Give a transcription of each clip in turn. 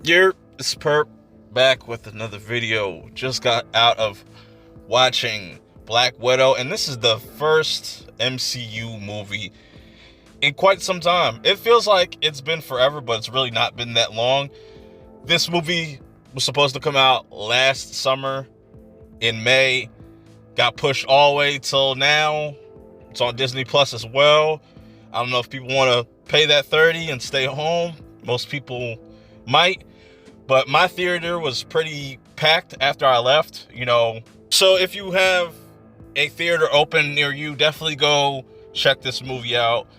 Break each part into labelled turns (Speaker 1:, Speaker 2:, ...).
Speaker 1: It's Perp back with another video. Just got out of watching Black Widow, and this is the first MCU movie in quite some time. It feels like it's been forever, but it's really not been that long. This movie was supposed to come out last summer in May, got pushed all the way till now. It's on Disney Plus as well. I don't know if people want to pay that $30 and stay home. Most people might. But my theater was pretty packed after I left, So if you have a theater open near you, definitely go check this movie out.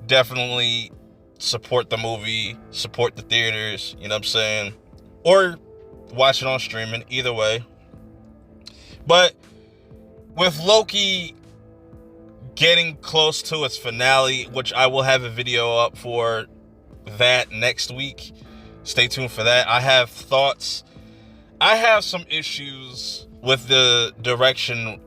Speaker 1: Definitely support the movie, support the theaters, you know what I'm saying? Or watch it on streaming, either way. But with Loki getting close to its finale, which I will have a video up for that next week. Stay tuned for that. I have thoughts. I have some issues with the direction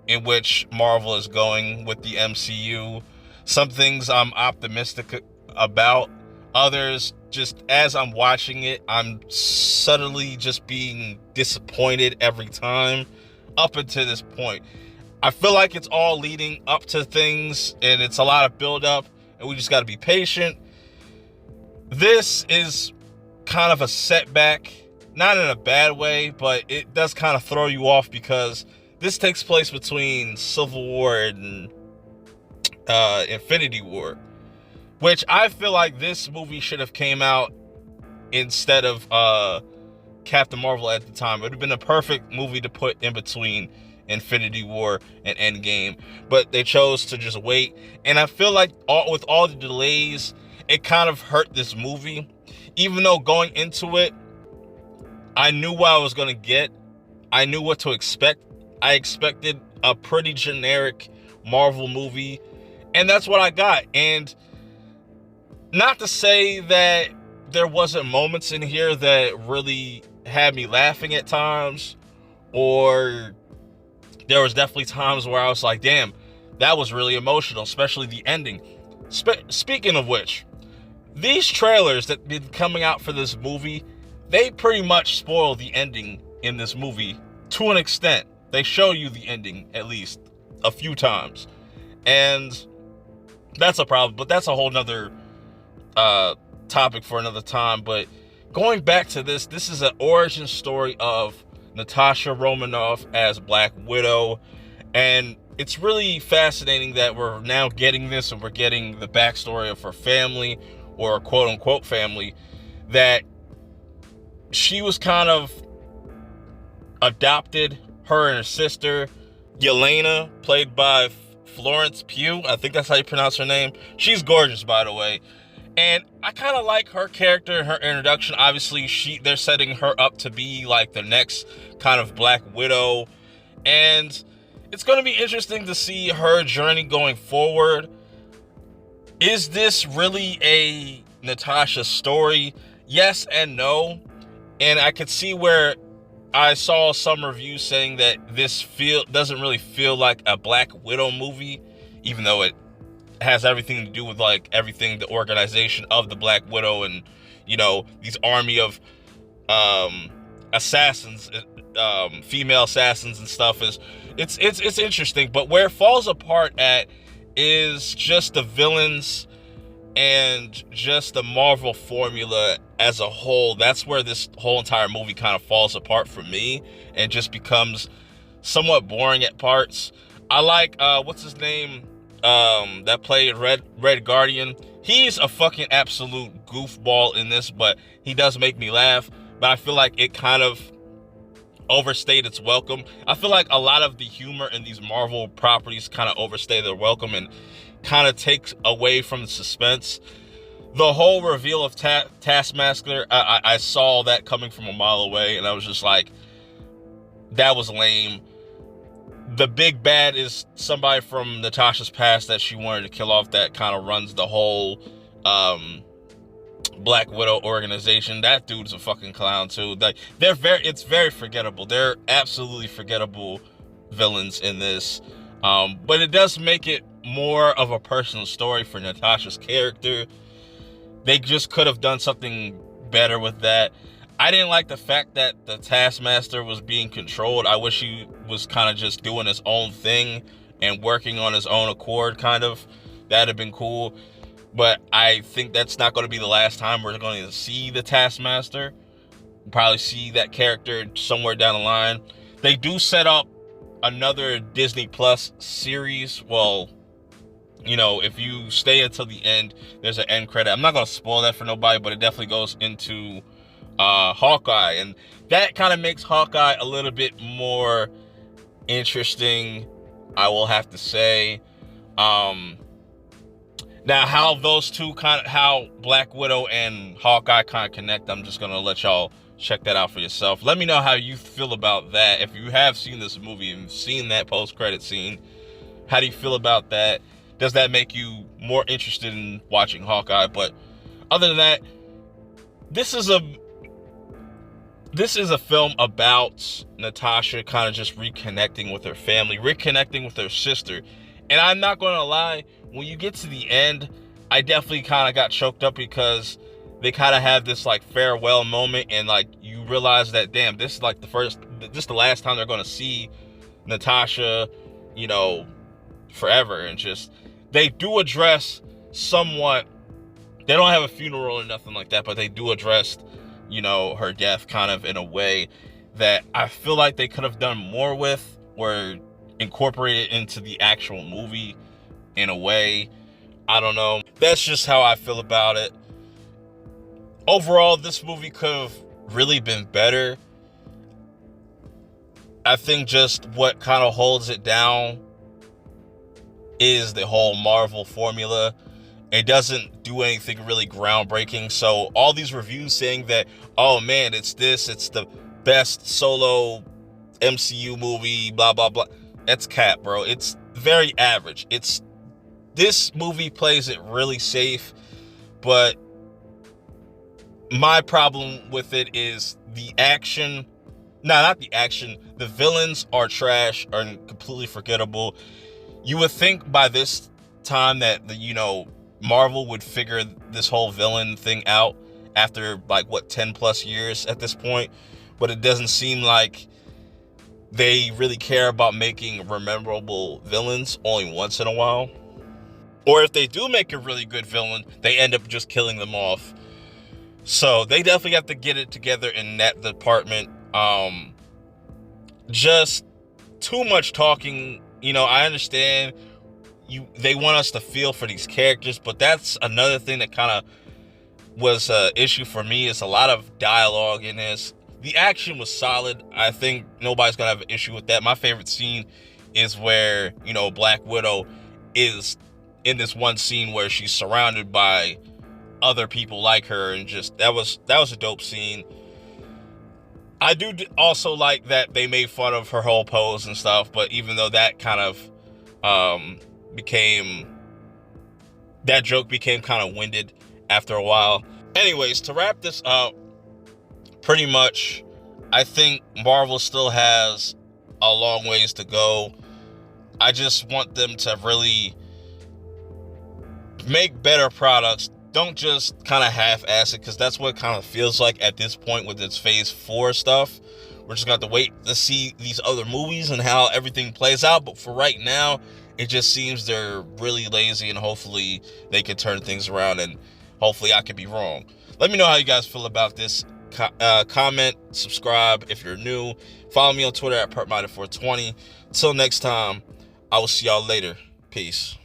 Speaker 1: in which Marvel is going with the MCU. Some things I'm optimistic about. Others, just as I'm watching it, I'm subtly just being disappointed every time up until this point. I feel like it's all leading up to things, and it's a lot of build-up, and we just got to be patient. This is kind of a setback, not in a bad way, but it does kind of throw you off because this takes place between Civil War and Infinity War, which I feel like this movie should have came out instead of Captain Marvel at the time. It would have been a perfect movie to put in between Infinity War and Endgame, but they chose to just wait. And I feel like with all the delays, it kind of hurt this movie. Even though going into it, I knew what I was going to get. I knew what to expect. I expected a pretty generic Marvel movie, and that's what I got. And not to say that there wasn't moments in here that really had me laughing at times, or there was definitely times where I was like, damn, that was really emotional, especially the ending. Speaking of which, these trailers that been coming out for this movie, they pretty much spoil the ending in this movie to an extent. They show you the ending at least a few times, and that's a problem, but that's a whole nother topic for another time. But going back to this is an origin story of Natasha Romanoff as Black Widow, and it's really fascinating that we're now getting this, and we're getting the backstory of her family, or quote-unquote family, that she was kind of adopted. Her and her sister, Yelena, played by Florence Pugh, I think that's how you pronounce her name. She's gorgeous, by the way. And I kind of like her character, her introduction. Obviously, they're setting her up to be like the next kind of Black Widow. And it's going to be interesting to see her journey going forward. Is this really a Natasha story? Yes and no. And I could see where I saw some reviews saying that this doesn't really feel like a Black Widow movie, even though it has everything to do with like everything, the organization of the Black Widow, and these army of assassins, female assassins and stuff. It's interesting, but where it falls apart at is just the villains and just the Marvel formula as a whole. That's where this whole entire movie kind of falls apart for me and just becomes somewhat boring at parts. I like what's his name that played Red Guardian. He's a fucking absolute goofball in this, but he does make me laugh. But I feel like it kind of overstayed its welcome. I feel like a lot of the humor in these Marvel properties kind of overstay their welcome and kind of takes away from the suspense. The whole reveal of Taskmaster, I saw that coming from a mile away, and I was just like, that was lame. The big bad is somebody from Natasha's past that she wanted to kill off, that kind of runs the whole Black Widow organization. That dude's a fucking clown too. Like, it's very forgettable. They're absolutely forgettable villains in this. But it does make it more of a personal story for Natasha's character. They just could have done something better with that. I didn't like the fact that the Taskmaster was being controlled. I wish he was kind of just doing his own thing and working on his own accord, kind of. That'd have been cool. But I think that's not going to be the last time we're going to see the Taskmaster. We'll probably see that character somewhere down the line. They do set up another Disney Plus series. Well, you know, if you stay until the end, there's an end credit. I'm not going to spoil that for nobody, but it definitely goes into Hawkeye. And that kind of makes Hawkeye a little bit more interesting, I will have to say. Now, how those two how Black Widow and Hawkeye kind of connect, I'm just going to let y'all check that out for yourself. Let me know how you feel about that. If you have seen this movie and seen that post-credit scene, how do you feel about that? Does that make you more interested in watching Hawkeye? But other than that, this is a film about Natasha kind of just reconnecting with her family, reconnecting with her sister. And I'm not going to lie, when you get to the end, I definitely kind of got choked up because they kind of have this like farewell moment, and like you realize that, damn, this is like the last time they're going to see Natasha, you know, forever. And just, they do address somewhat, they don't have a funeral or nothing like that, but they do address, you know, her death kind of in a way that I feel like they could have done more with, or incorporate it into the actual movie in a way. I don't know. That's just how I feel about it. Overall, this movie could have really been better. I think just what kind of holds it down is the whole Marvel formula. It doesn't do anything really groundbreaking. So all these reviews saying that, oh man, it's the best solo MCU movie, blah, blah, blah. That's cap, bro. It's very average. This movie plays it really safe, but my problem with it is the action. No, not the action. The villains are trash, are completely forgettable. You would think by this time that Marvel would figure this whole villain thing out after 10 plus years at this point, but it doesn't seem like they really care about making memorable villains only once in a while. Or if they do make a really good villain, they end up just killing them off. So they definitely have to get it together in that department. Just too much talking. I understand they want us to feel for these characters, but that's another thing that kind of was an issue for me, is a lot of dialogue in this. The action was solid. I think nobody's gonna have an issue with that. My favorite scene is where, Black Widow is in this one scene where she's surrounded by other people like her, and just that was a dope scene. I do also like that they made fun of her whole pose and stuff, but even though that kind of that joke became kind of winded after a while. Anyways, to wrap this up, pretty much, I think Marvel still has a long ways to go. I just want them to really make better products. Don't just kind of half-ass it, because that's what it kind of feels like at this point with its phase 4 stuff. We're just going to have to wait to see these other movies and how everything plays out. But for right now, it just seems they're really lazy, and hopefully they can turn things around, and hopefully I could be wrong. Let me know how you guys feel about this. Comment, subscribe if you're new. Follow me on Twitter at PertMinder420. Until next time, I will see y'all later. Peace.